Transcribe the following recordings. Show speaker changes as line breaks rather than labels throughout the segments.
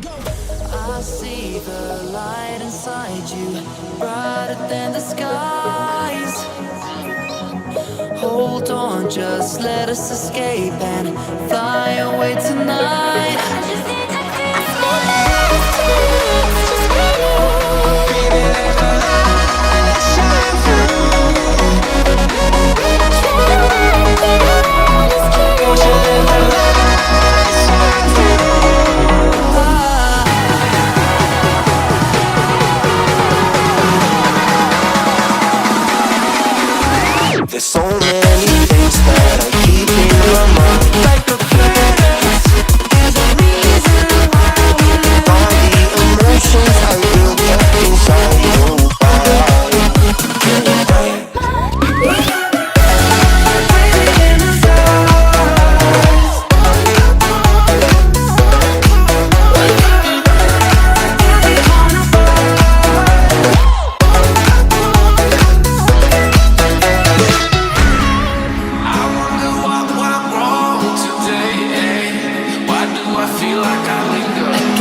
I see the light inside you, brighter than the skies. Hold on, just let us escape and fly away tonight. I just need to feel
there's so many things that I keep in my mind, like the planets. There's a reason why we live. All the emotions I built up inside you.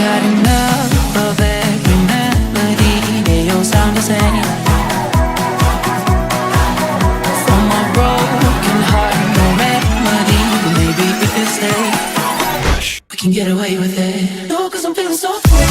got enough of every melody. They all sound the same. From my broken heart, no remedy. But maybe we can stay. We can get away with it. No, 'cause I'm feeling so free.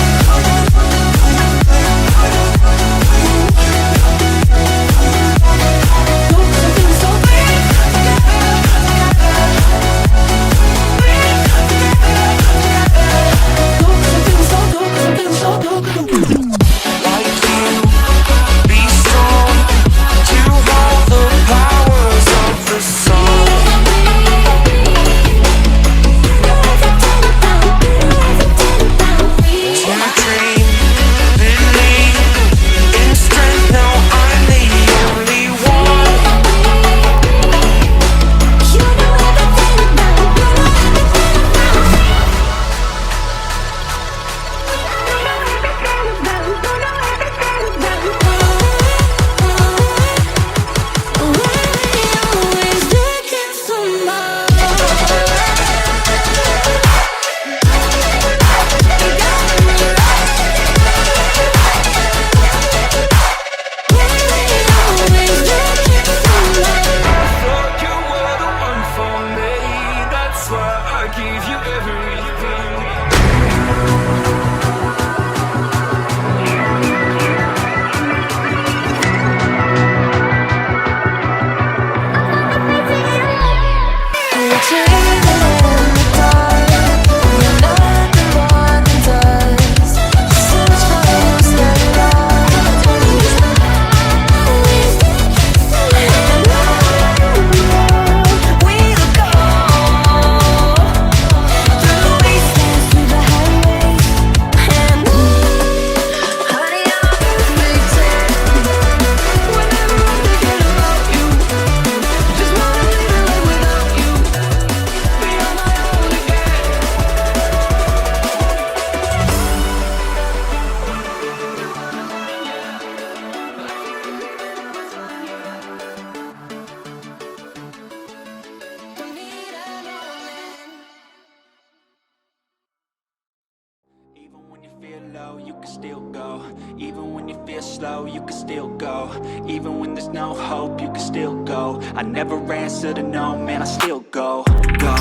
You can still go. Even when you feel slow, you can still go. Even when there's no hope, you can still go. I never answer to no, man, I still go. Go,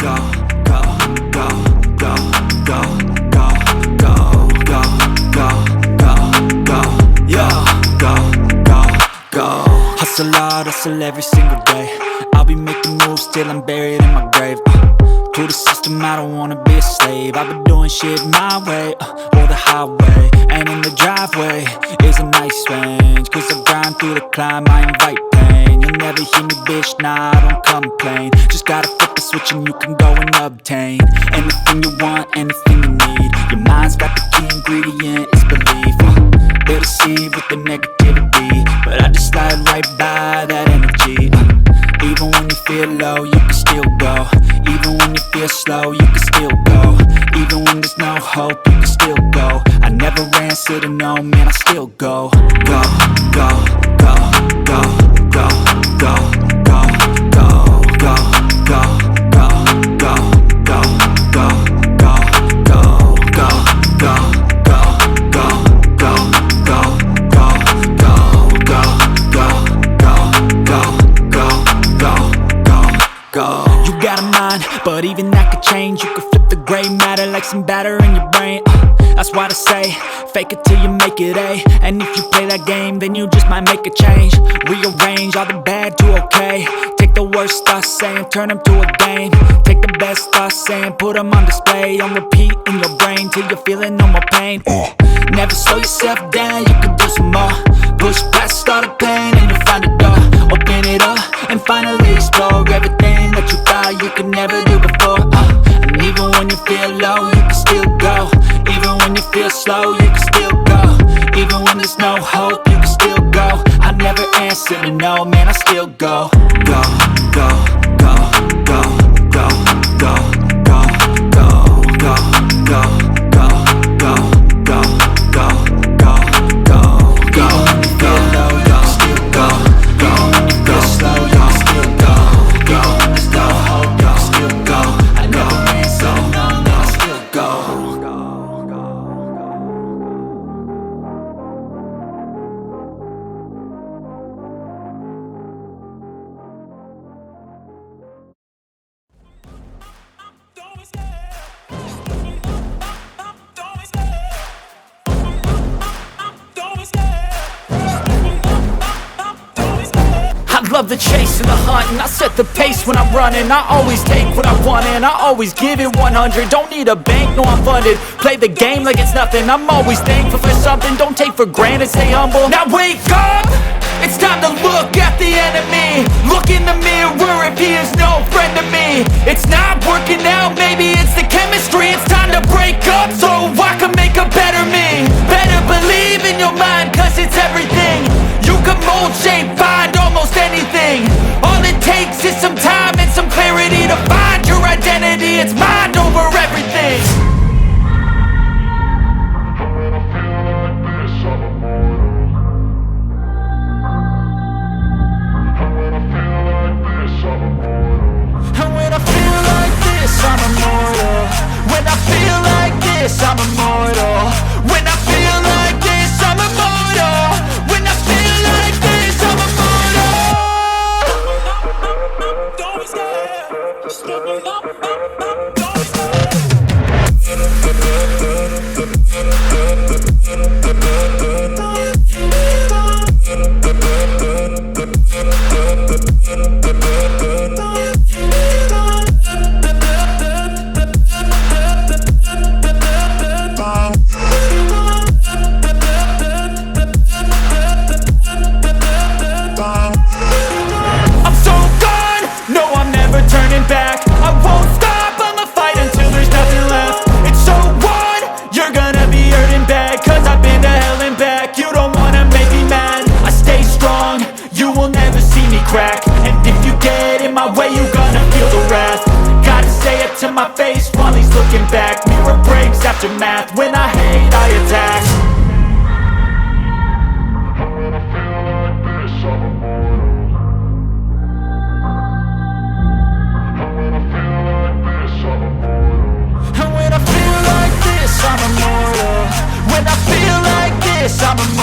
go, go, go, go, go, go, go, go, go, go, go, yo, go, go, go. Hustle hard, hustle every single day. I'll be making moves till I'm buried in my grave. To the system, I don't wanna be a slave. I've been doing shit my way, or the highway. And in the driveway is a nice range, 'cause I grind through the climb, I invite pain. You'll never hear me, bitch, nah, I don't complain. Just gotta flip the switch and you can go and obtain anything you want, anything you need. Your mind's got the key ingredient, it's belief. They deceive with the negativity, but I just slide right by that energy. Even when you feel low, you can still go. Even when you feel slow, you can still go. Even when there's no hope, you can still go. I never answer to no, man, I still go. Go, go, go, go, go, go, go, go, go, go, go, go, go, go, go, go, go, go, go. You got a mind, but even that could change. You could flip the gray matter like some batter in your brain. That's why I say, fake it till you make it A. And if you play that game, then you just might make a change. Rearrange all the bad to okay. Take the worst thoughts saying, turn them to a game. Take the best thoughts saying, put them on display. On repeat in your brain till you're feeling no more pain. Never slow yourself down, you can do some more. Push past all the pain and you'll find a door. Open it up and finally explore everything that you thought you could never do before. And even when you feel low, you can still go. Even when you feel slow, you can still go. Even when there's no hope, you can still go. I never answer to no, man, I still go. Go, go, go, go, go, go, go, go, go, go, go, go, go, go, go, go, go, go, low, you can still go. Go, go slow, you can still go. Go, there's no hope, you can still go. I never answer to no, man, I still go. I love the chase and the hunt, and I set the pace when I'm running. I always take what I want and I always give it 100. Don't need a bank, no I'm funded. Play the game like it's nothing. I'm always thankful for something. Don't take for granted, stay humble. Now wake up! It's time to look at the enemy. Look in the mirror if he is no friend to me. It's not working out, maybe it's the chemistry. It's time to break up so I can make a better me. Better believe in your mind, cause it's everything. You can mold, shape, find almost anything. All it takes is some time and some clarity to find your identity. It's mind over everything. And when I feel like this, I'm immortal. When I feel like this, I'm immortal. When I feel like this, I'm immortal. When I feel like this, I'm immortal. Don't be scared. Just give me up. Don't be I'm so gone, no I'm never turning back. I won't stop, I'ma fight until there's nothing left. It's so on, you're gonna be hurting bad. Cause I've been to hell and back. You don't wanna make me mad. I stay strong, you will never see me crack. And if you get in my way, you're gonna feel the wrath. Gotta say it to my face while he's looking back. Mirror breaks after math, when I hate I attack. And when I feel like this, I'm immortal. When I feel like this, I'm immortal.